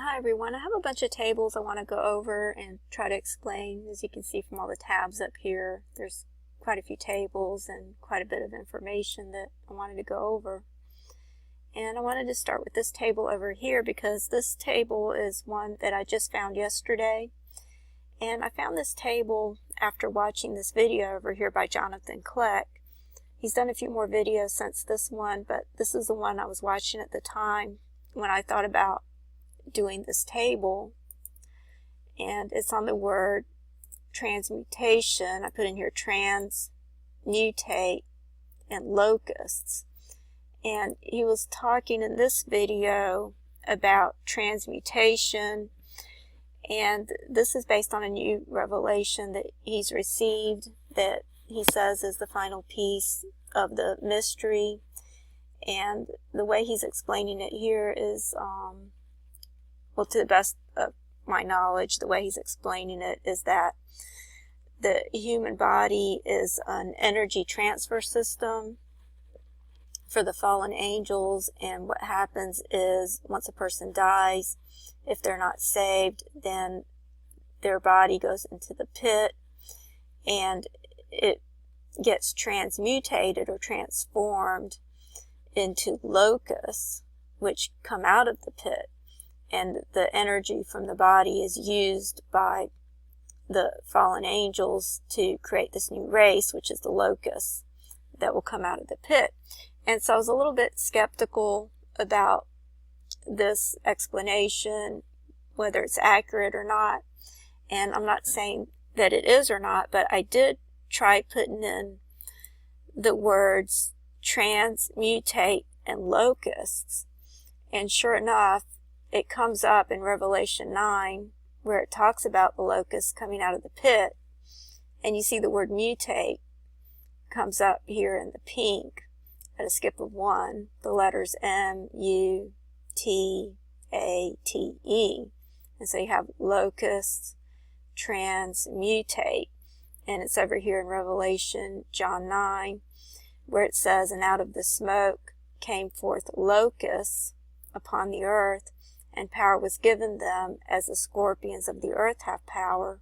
Hi everyone, I have a bunch of tables I want to go over and try to explain. As you can see from all the tabs up here, there's quite a few tables and quite a bit of information that I wanted to go over. And I wanted to start with this table over here because this table is one that I just found yesterday. And I found this table after watching this video over here by Jonathan Kleck. He's done a few more videos since this one, but this is the one I was watching at the time when I thought about doing this table, and it's on the word transmutation. I put in here transmutate and locusts, and he was talking in this video about transmutation, and this is based on a new revelation that he's received that he says is the final piece of the mystery. And the way he's explaining it here is well, to the best of my knowledge, the way he's explaining it is that the human body is an energy transfer system for the fallen angels, and what happens is once a person dies, if they're not saved, then their body goes into the pit and it gets transmutated or transformed into locusts, which come out of the pit. And the energy from the body is used by the fallen angels to create this new race, which is the locusts that will come out of the pit. And so I was a little bit skeptical about this explanation, whether it's accurate or not. And I'm not saying that it is or not, but I did try putting in the words transmutate and locusts. And sure enough, it comes up in Revelation 9 where it talks about the locusts coming out of the pit, and you see the word mutate comes up here in the pink at a skip of one, the letters M-U-T-A-T-E, and so you have locusts, transmutate, and it's over here in Revelation John 9 where it says, and out of the smoke came forth locusts upon the earth, and power was given them as the scorpions of the earth have power.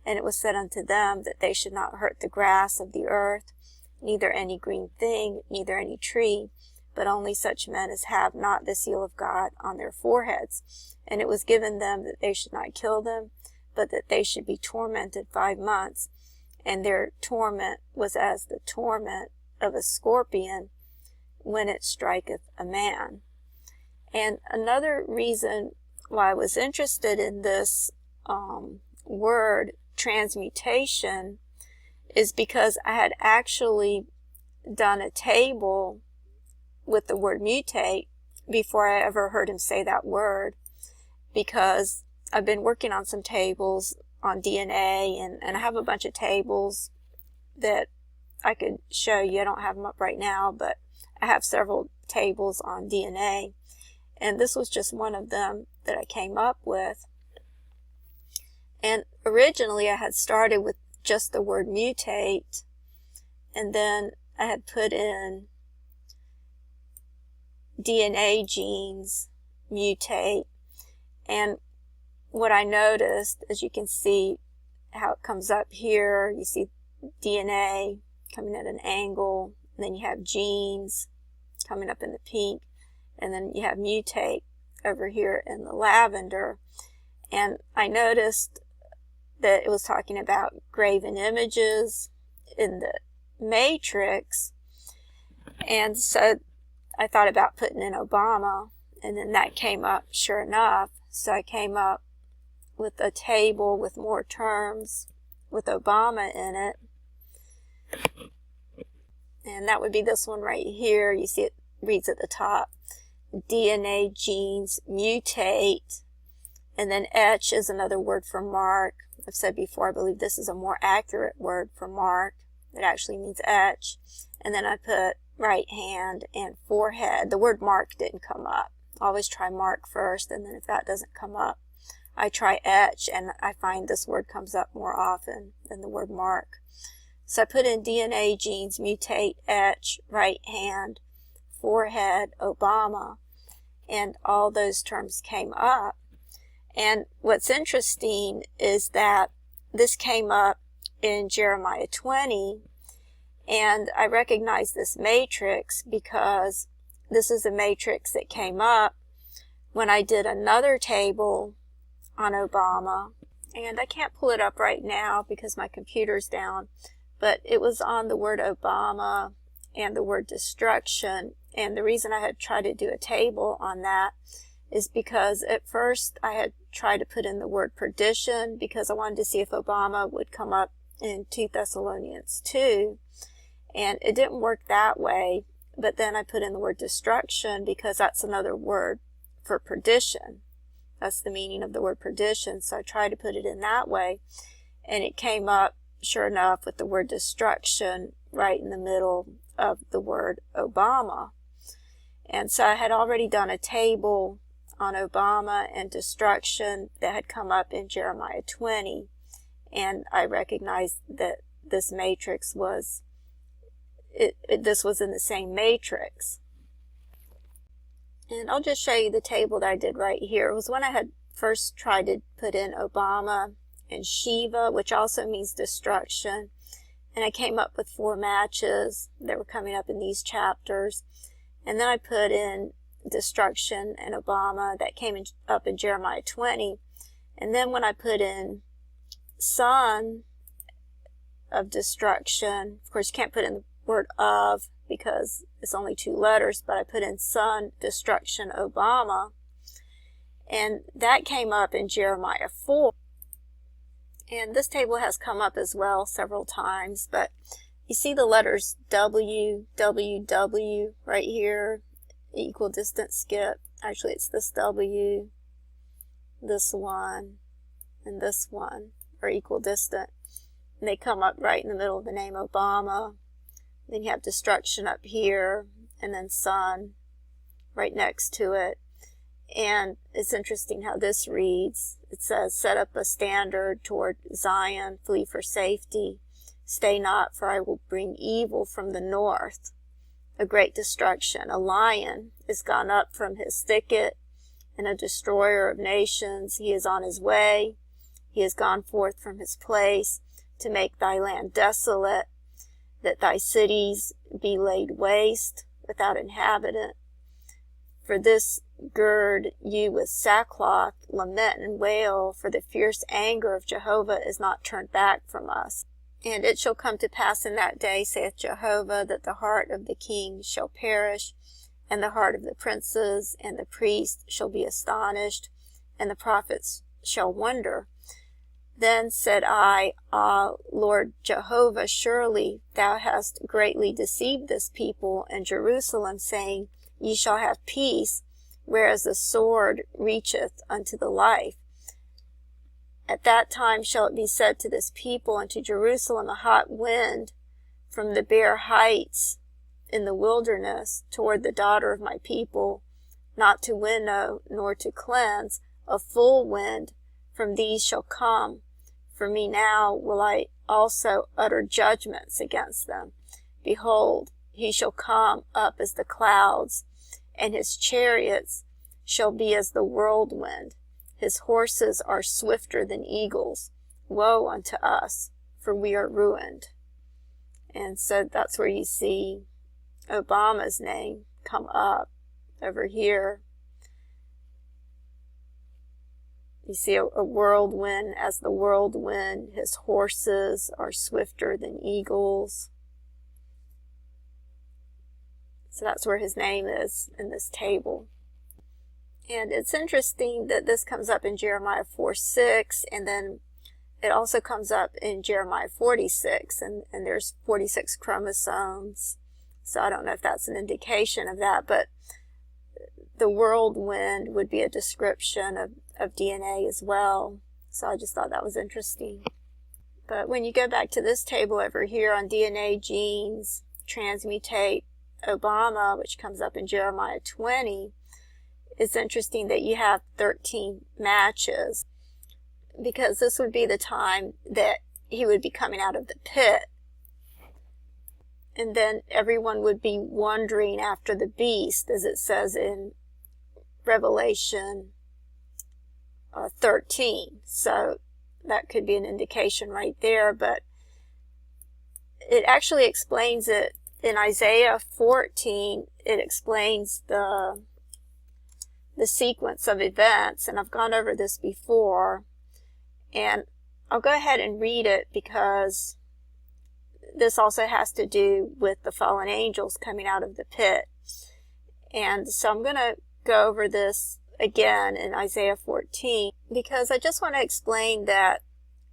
And it was said unto them that they should not hurt the grass of the earth, neither any green thing, neither any tree, but only such men as have not the seal of God on their foreheads. And it was given them that they should not kill them, but that they should be tormented 5 months. And their torment was as the torment of a scorpion when it striketh a man. And another reason why I was interested in this word transmutation is because I had actually done a table with the word mutate before I ever heard him say that word, because I've been working on some tables on DNA, and I have a bunch of tables that I could show you. I don't have them up right now, but I have several tables on DNA. And this was just one of them that I came up with. And originally I had started with just the word mutate, and then I had put in DNA genes mutate. And what I noticed, as you can see how it comes up here, you see DNA coming at an angle, and then you have genes coming up in the pink, and then you have mutate over here in the lavender. And I noticed that it was talking about graven images in the matrix, and so I thought about putting in Obama, and then that came up sure enough. So I came up with a table with more terms with Obama in it, and that would be this one right here. You see it reads at the top, DNA genes mutate, and then etch is another word for mark. I've said before, I believe this is a more accurate word for mark. It actually means etch. And then I put right hand and forehead. The word mark didn't come up. I always try mark first, and then if that doesn't come up, I try etch, and I find this word comes up more often than the word mark. So I put in DNA genes mutate, etch, right hand, forehead, Obama, and all those terms came up. And what's interesting is that this came up in Jeremiah 20, and I recognize this matrix because this is a matrix that came up when I did another table on Obama, and I can't pull it up right now because my computer's down, but it was on the word Obama and the word destruction. And the reason I had tried to do a table on that is because at first I had tried to put in the word perdition because I wanted to see if Obama would come up in 2 Thessalonians 2, and it didn't work that way. But then I put in the word destruction because that's another word for perdition. That's the meaning of the word perdition. So I tried to put it in that way, and it came up, sure enough, with the word destruction right in the middle of the word Obama. And so I had already done a table on Obama and destruction that had come up in Jeremiah 20, and I recognized that this matrix was, this was in the same matrix. And I'll just show you the table that I did right here. It was when I had first tried to put in Obama and Shiva, which also means destruction. And I came up with 4 matches that were coming up in these chapters. And then I put in destruction and Obama that came up in Jeremiah 20. And then when I put in son of destruction, of course you can't put in the word of because it's only 2 letters, but I put in son, destruction, Obama, and that came up in Jeremiah 4. And this table has come up as well several times, but you see the letters W, W, W right here, equal distance skip. Actually, it's this W, this one, and this one are equal distant. And they come up right in the middle of the name Obama. Then you have destruction up here, and then son right next to it. And it's interesting how this reads. It says, set up a standard toward Zion, flee for safety. Stay not, for I will bring evil from the north, a great destruction. A lion is gone up from his thicket, and a destroyer of nations. He is on his way. He is gone forth from his place to make thy land desolate, that thy cities be laid waste without inhabitant. For this gird you with sackcloth, lament and wail, for the fierce anger of Jehovah is not turned back from us. And it shall come to pass in that day, saith Jehovah, that the heart of the king shall perish, and the heart of the princes and the priests shall be astonished, and the prophets shall wonder. Then said I, Ah, Lord Jehovah, surely thou hast greatly deceived this people and Jerusalem, saying, Ye shall have peace, whereas the sword reacheth unto the life. At that time shall it be said to this people and to Jerusalem, a hot wind from the bare heights in the wilderness toward the daughter of my people, not to winnow nor to cleanse, a full wind from these shall come. For me now will I also utter judgments against them. Behold, he shall come up as the clouds, and his chariots shall be as the whirlwind. His horses are swifter than eagles. Woe unto us, for we are ruined. And so that's where you see Obama's name come up over here. You see a whirlwind as the whirlwind. His horses are swifter than eagles. So that's where his name is in this table. And it's interesting that this comes up in Jeremiah 4:6, and then it also comes up in Jeremiah 46, and there's 46 chromosomes. So I don't know if that's an indication of that, but the whirlwind would be a description of DNA as well. So I just thought that was interesting. But when you go back to this table over here on DNA, genes, transmutate, Obama, which comes up in Jeremiah 20, it's interesting that you have 13 matches, because this would be the time that he would be coming out of the pit. And then everyone would be wandering after the beast, as it says in Revelation 13. So that could be an indication right there, but it actually explains it in Isaiah 14. It explains the sequence of events, and I've gone over this before, and I'll go ahead and read it because this also has to do with the fallen angels coming out of the pit. And so I'm going to go over this again in Isaiah 14 because I just want to explain that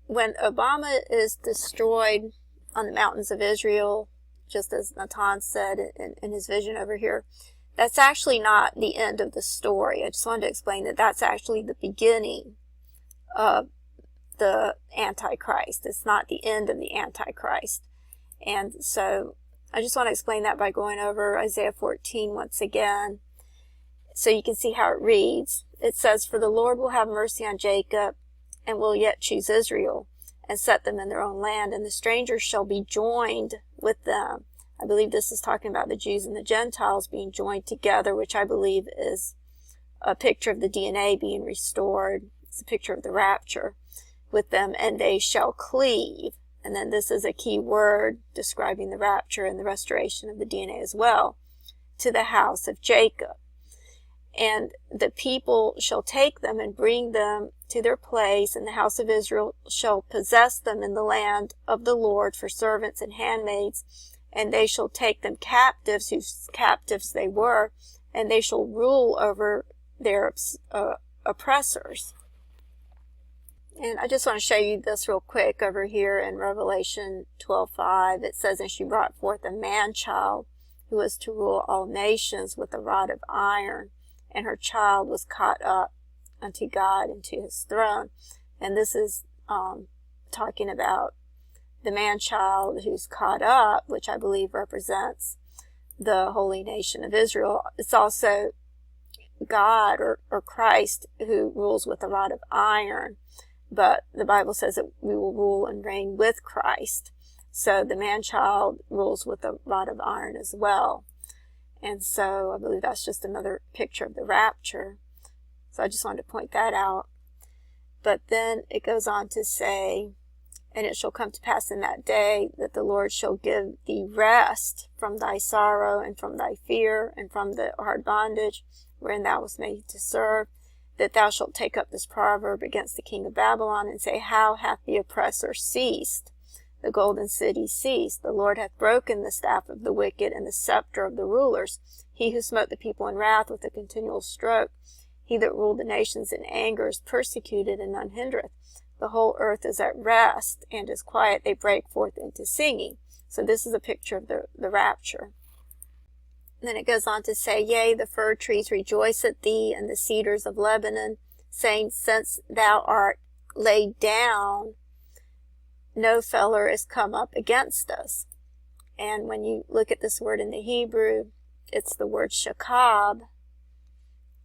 when Obama is destroyed on the mountains of Israel, just as Natan said in his vision over here, that's actually not the end of the story. I just wanted to explain that that's actually the beginning of the Antichrist. It's not the end of the Antichrist. And so I just want to explain that by going over Isaiah 14 once again so you can see how it reads. It says, "For the Lord will have mercy on Jacob and will yet choose Israel and set them in their own land, and the strangers shall be joined with them." I believe this is talking about the Jews and the Gentiles being joined together, which I believe is a picture of the DNA being restored. It's a picture of the rapture with them, and they shall cleave. And then this is a key word describing the rapture and the restoration of the DNA as well, to the house of Jacob. And the people shall take them and bring them to their place, and the house of Israel shall possess them in the land of the Lord for servants and handmaids. And they shall take them captives, whose captives they were, and they shall rule over their oppressors. And I just want to show you this real quick over here in Revelation 12:5. It says, "And she brought forth a man-child who was to rule all nations with a rod of iron, and her child was caught up unto God and to his throne." And this is talking about the man-child who's caught up, which I believe represents the holy nation of Israel. It's also God or Christ who rules with a rod of iron, but the Bible says that we will rule and reign with Christ. So the man-child rules with a rod of iron as well. And so I believe that's just another picture of the rapture. So I just wanted to point that out. But then it goes on to say, "And it shall come to pass in that day that the Lord shall give thee rest from thy sorrow and from thy fear and from the hard bondage wherein thou wast made to serve, that thou shalt take up this proverb against the king of Babylon and say, How hath the oppressor ceased? The golden city ceased. The Lord hath broken the staff of the wicked and the scepter of the rulers. He who smote the people in wrath with a continual stroke. He that ruled the nations in anger is persecuted, and none hindereth. The whole earth is at rest and is quiet. They break forth into singing." So this is a picture of the rapture. And then it goes on to say, "Yea, the fir trees rejoice at thee, and the cedars of Lebanon, saying, Since thou art laid down, no feller is come up against us." And when you look at this word in the Hebrew, it's the word shakab,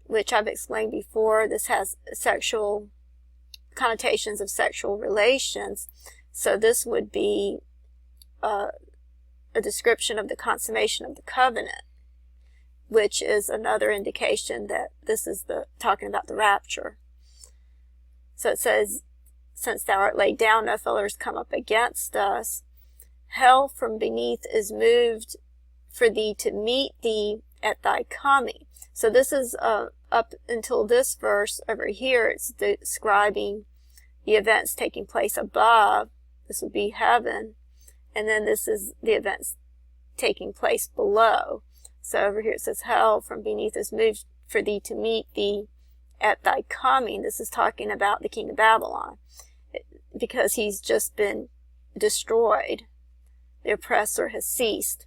which I've explained before. This has sexual connotations of sexual relations. So this would be a description of the consummation of the covenant, which is another indication that this is talking about the rapture. So it says, "Since thou art laid down, no fellers come up against us. Hell from beneath is moved for thee to meet thee at thy coming." So this is up until this verse over here, it's describing the events taking place above. This would be heaven. And then this is the events taking place below. So over here it says, "Hell from beneath is moved for thee to meet thee at thy coming." This is talking about the king of Babylon, because he's just been destroyed. The oppressor has ceased.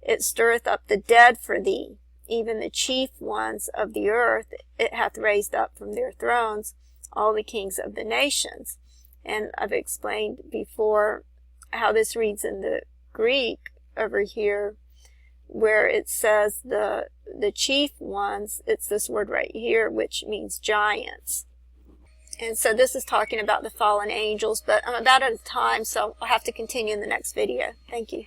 "It stirreth up the dead for thee, even the chief ones of the earth. It hath raised up from their thrones all the kings of the nations." And I've explained before how this reads in the Greek over here, where it says the chief ones. It's this word right here, which means giants. And so this is talking about the fallen angels, but I'm about out of time, so I'll have to continue in the next video. Thank you.